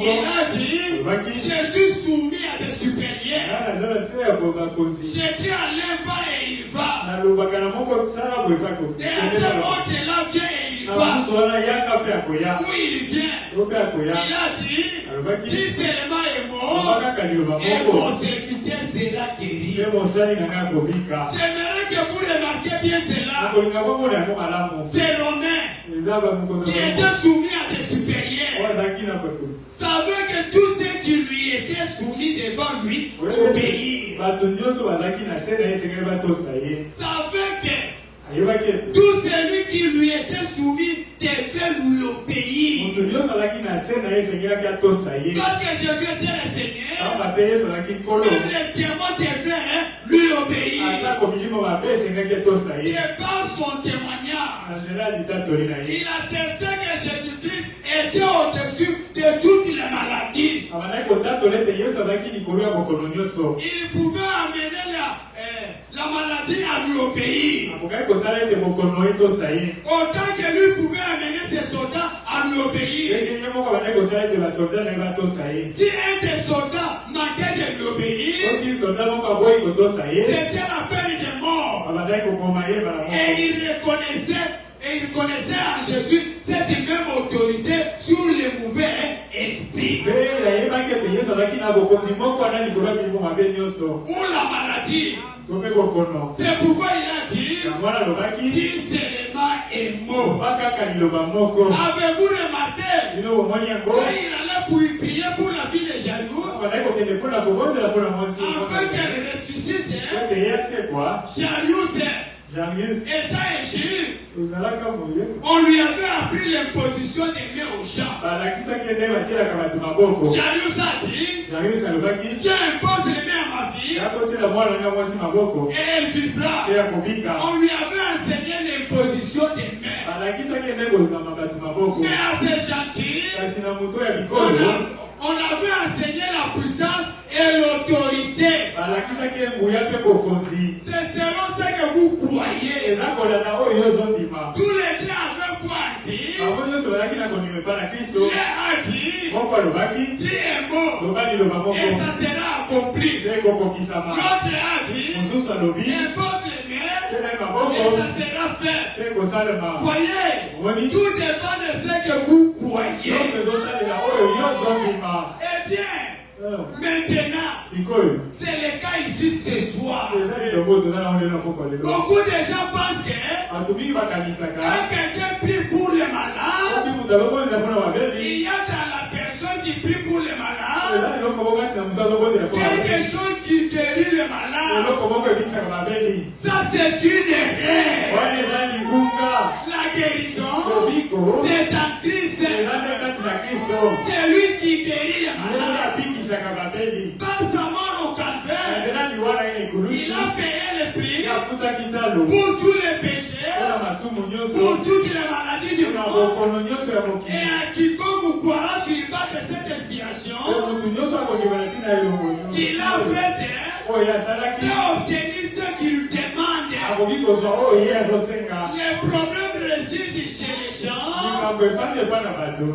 Il a dit, je suis soumis à des supérieurs. J'ai dit à l'un va et il va. Et à tel autre là vient et il va. Où il vient. Il a dit, dis seulement un mot. Et mon serviteur sera guéri. J'aimerais que vous remarquiez bien cela. Ces Romains qui étaient soumis à des supérieurs savaient que tous ceux qui lui étaient soumis devant lui obéirent. Savaient que tout celui qui lui était soumis devait lui obéir. Parce que Jésus était le Seigneur, même les démons devaient lui obéir. Et par son témoignage, il attestait que Jésus-Christ était au-dessus de toutes les maladies. Il pouvait amener la maladie à lui obéir. Autant que lui pouvait amener ses soldats à lui obéir. Si un des soldats manquait de lui obéir, c'était la peine de mort. Et il reconnaissait à Jésus cette même autorité sur les mauvais esprits. Ou la maladie. C'est pourquoi il a dit, dis seulement un mot. Avez-vous remarqué il allait pour prier pour la vie de Jairus, afin qu'elle ressuscite, Jairus étant égyptien, on lui avait appris l'imposition des mains aux gens. Jairus a dit, Dieu impose les mains à ma fille et elle vivra. On lui avait enseigné l'imposition des mains. Mais assez gentil, on avait enseigné la puissance et l'autorité. C'est selon ce que vous croyez. Tous les deux avaient foi en Christ. Il a dit, Dieu est mort et ça sera accompli. L'autre a dit, impose les mains et ça sera fait. Voyez, tout dépend de ce que vous croyez. Eh bien, maintenant, c'est le cas ici ce soir. Beaucoup de gens pensent que quand quelqu'un prie pour les malades, il y a dans la personne qui prie pour les malades quelque chose qui guérit les malades. Ça, c'est une erreur. La guérison, c'est en Christ. C'est lui qui guérit les malades. Dans sa mort au calvaire, il a payé le prix pour tous les péchés, pour toutes les maladies du monde. Et à quiconque croira sur le bas de cette expiation, il a fait et obtenu ce qu'il demande. Les problèmes résident chez les gens.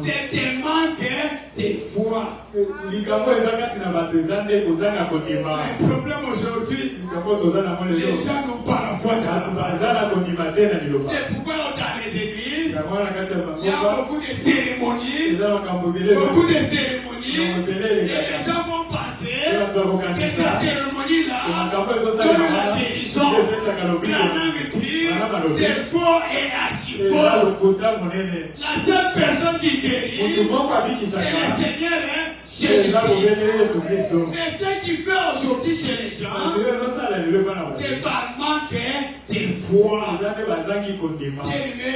C'est un manque de foi. Le problème aujourd'hui, les gens n'ont pas la foi dans la base. C'est pourquoi dans les églises, il y a beaucoup de cérémonies. Beaucoup de cérémonies. Et les gens vont penser que ces cérémonies-là donnent la guérison. C'est faux et archi faux. La seule personne qui guérit, c'est le Seigneur Jésus-Christ. Mais ce qui fait aujourd'hui chez les gens, c'est par manque de foi. Bien-aimé,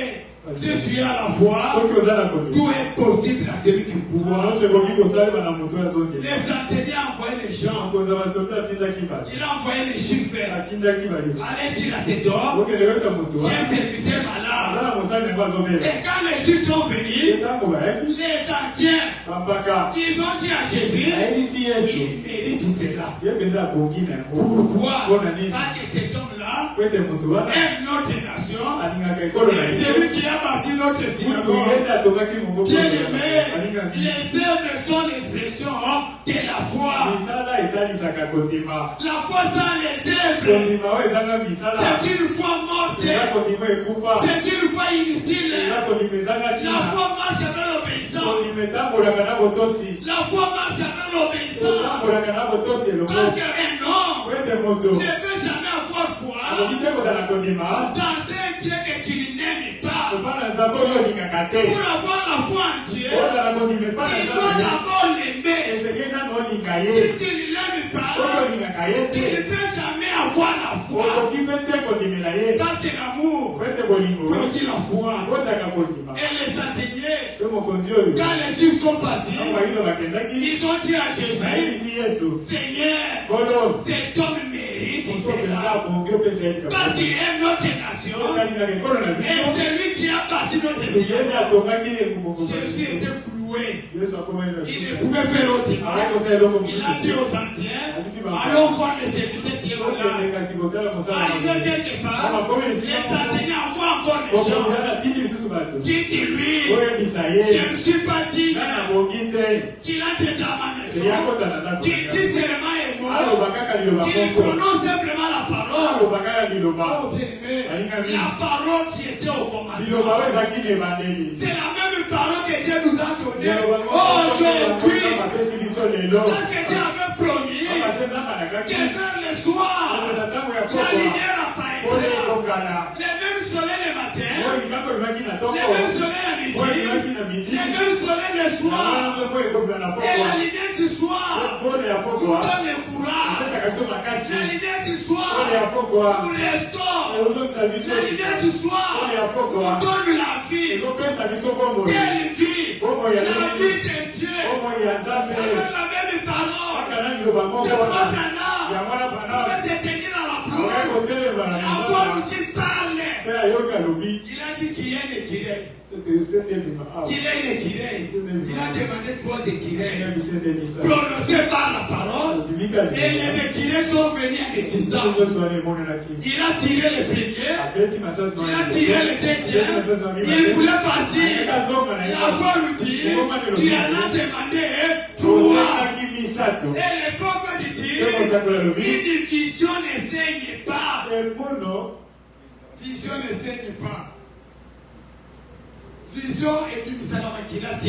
si tu as la foi, tout est possible à celui qui croit. Les enseignants ont envoyé les gens. Il a envoyé les chiffres. Allez dire à cet homme, j'ai un serviteur malade. Et quand les juifs sont venus, les anciens, ils ont dit à Jésus, il mérite cela. Pourquoi? Parce que cet homme-là aime notre nation. C'est lui qui a bâti notre synagogue. Bien aimé, les œuvres sont l'expression de la foi. La foi sans les œuvres, c'est une foi morte. C'est une foi inutile. La foi marche avec l'obéissance. La foi marche avec l'obéissance. Parce qu'un homme ne peut jamais avoir foi dans un Dieu que tu n'aimes pas. Pour avoir la foi en Dieu, il doit d'abord l'aimer. Si tu ne l'aimes pas, tu ne peux jamais avoir la foi. Parce que l'amour produit la foi. Et les enseignés, quand les Juifs sont partis, ils ont dit à Jésus, Seigneur, cet homme mérite cela. Parce qu'il aime notre nation. Et c'est lui qui a bâti notre synagogue. Jésus était cloué. Il ne pouvait faire autrement. Il a dit aux anciens, allons voir les serviteurs qui sont là. Arrivé quelque part, les enseignants envoient encore les gens. Dites-lui, je ne suis pas digne qu'il entre dans ma maison. Qu'il dit seulement et moi. Qu'il prononce simplement la parole. Oh bien-aimé, la parole qui était au commencement. C'est la même parole que Dieu nous a donnée. Aujourd'hui, parce que Dieu avait promis que vers le soir, la lumière apparaîtra. Les mêmes soleils le matin, les mêmes soleils à midi, les mêmes soleils le la lumière du soir nous donne le courage. La lumière du soir nous restaure. La lumière du soir nous donne la vie. Quelle vie? La vie de Dieu. Avec la même parole. C'est pas maintenant. On va se tenir dans la pluie. La voix nous dit parle. Il a dit qu'il y a un équilibre. Il a demandé 3 équilèbres prononcés par la parole et les équilèbres sont venus en existence. Il a tiré le premier, il a tiré le deuxième, il voulait partir. La voix nous dit, tu en as demandé 3. Et le prophète dit, une vision ne saigne pas. Vision ne saigne pas. Vision est une salamakilate.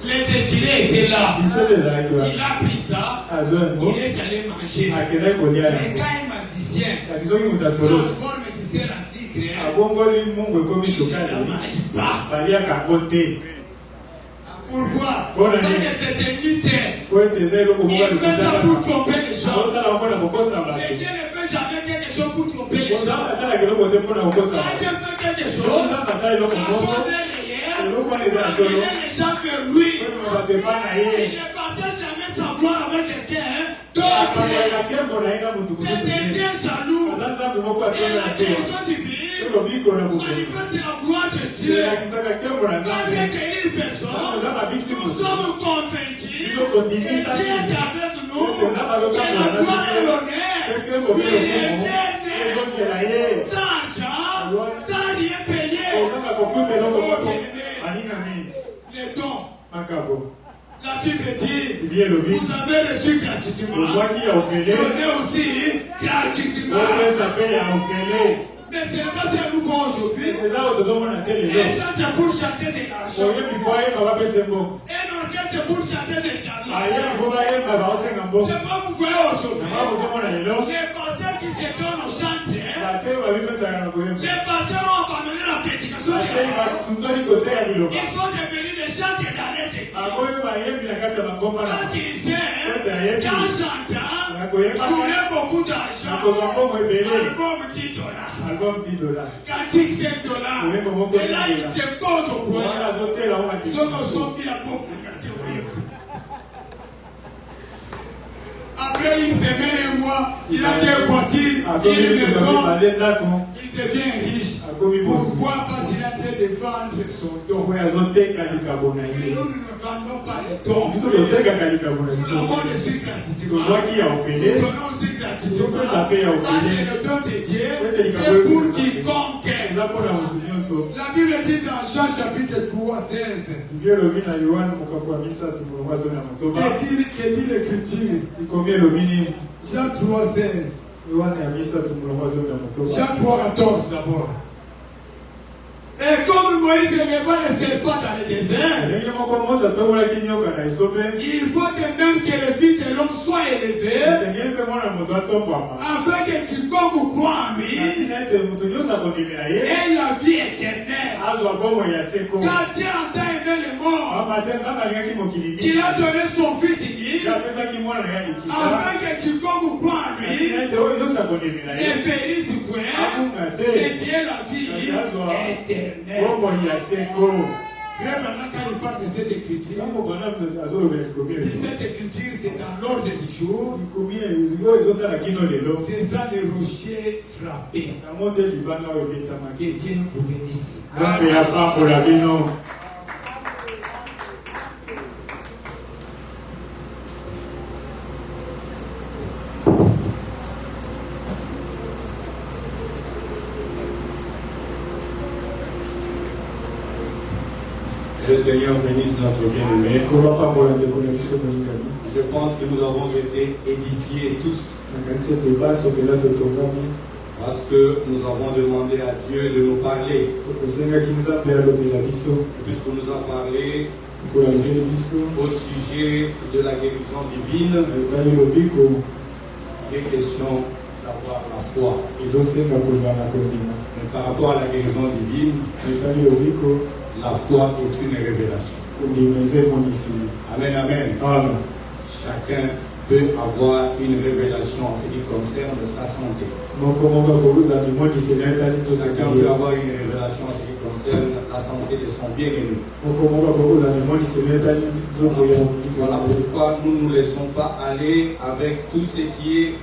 Les équilés étaient là. Il a pris ça. Il est allé manger. Mais quand un magicien transforme du sel en sucre, il ne mange pas. Pourquoi? Parce que c'est un mythe. Il fait ça pour tromper les gens. Et Dieu ne fait jamais quelque chose pour tromper les gens. Quand Dieu fait quelque chose, la chose est réelle. Vous amenez les gens vers lui. Il ne partage jamais sa gloire avec quelqu'un. Donc, c'est Dieu jaloux. Et la création divine manifeste la gloire de Dieu. Quand Dieu guérit une personne, nous sommes convaincus que Dieu est avec nous, que la gloire et l'honneur lui reviennent sans argent, sans rien payer. Les dons. La Bible dit, vous avez reçu gratuitement, donnez aussi gratuitement. Mais ce n'est pas ce que nous voyons aujourd'hui. Les gens pour chanter, c'est l'argent. Un orchestre pour chanter, c'est l'argent. C'est pas vous voyez aujourd'hui. Les pasteurs qui se donnent au chantre, les pasteurs ont abandonné la prédication. Ils sont devenus des chanteurs dans les églises. Quand ils sèrent, qu'en chantant, tourner beaucoup d'argent, album $10. Cantique $5. Et là, il se pose au point. Ils sont sortis à beaucoup. Après une semaine et un mois, il a deux voitures, une maison, il devient riche. Pourquoi? Parce qu'il a train de vendre son don. Mais nous ne vendons pas les dons. Nous avons reçu gratuitement. Nous donnons aussi gratuitement. Parce que le don de Dieu, c'est pour quiconque. La Bible dit dans Jean chapitre 3, 16. Que dit l'Écriture? Jean 3, 16. Jean 3, 14 d'abord. Et comme Moïse n'aimait le serpent dans le désert, il faut que même que le fils de l'homme soit élevé, afin que quiconque croit en lui ait la vie éternelle. Quand Dieu entend aimer les morts, il a donné son fils unique, afin que quiconque croit en lui ne périsse point, mais qu'il ait la vie éternelle. Frère, maintenant quand il parle de cette écriture, cette écriture c'est dans l'ordre du jour. C'est ça le rocher frappé. Que Dieu vous bénisse. Le Seigneur bénisse notre bien-aimé. Je pense que nous avons été édifiés tous. Parce que nous avons demandé à Dieu de nous parler. Puisqu'il nous a parlé au sujet de la guérison divine, il est question d'avoir la foi. Mais par rapport à la guérison divine, La foi est une révélation. Amen, amen. Amen. Chacun peut avoir une révélation en ce qui concerne sa santé. Chacun peut avoir une révélation en ce qui concerne la santé de son bien-aimé. Voilà pourquoi nous ne nous laissons pas aller avec tout ce qui est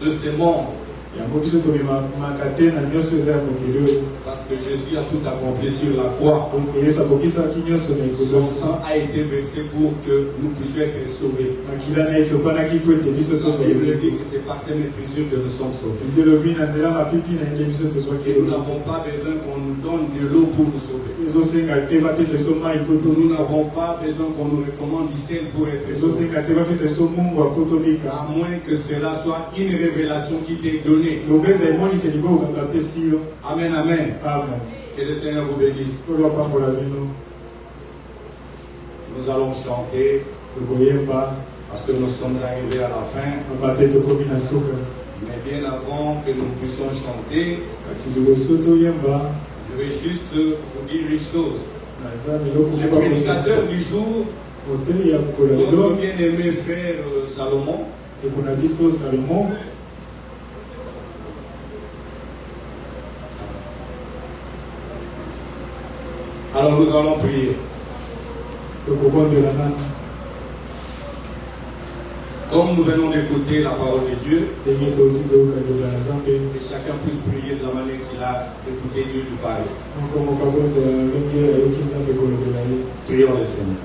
de ce monde. Parce que Jésus a tout accompli sur la croix. Son sang a été versé pour que nous puissions être sauvés. La Bible dit que c'est par ces mêmes précieux que nous sommes sauvés. Nous n'avons pas besoin qu'on nous donne de l'eau pour nous sauver. Nous n'avons pas besoin qu'on nous recommande du sel pour être sauvés. À moins que cela soit une révélation qui t'est donnée. Amen, amen. Que le Seigneur vous bénisse. Nous allons chanter parce que nous sommes arrivés à la fin. Mais bien avant que nous puissions chanter, je vais juste vous dire une chose. Le prédicateur du jour, notre bien-aimé frère Salomon, alors nous allons prier. Comme nous venons d'écouter la parole de Dieu, que chacun puisse prier de la manière qu'il a écouté Dieu lui parler. Prions le Seigneur.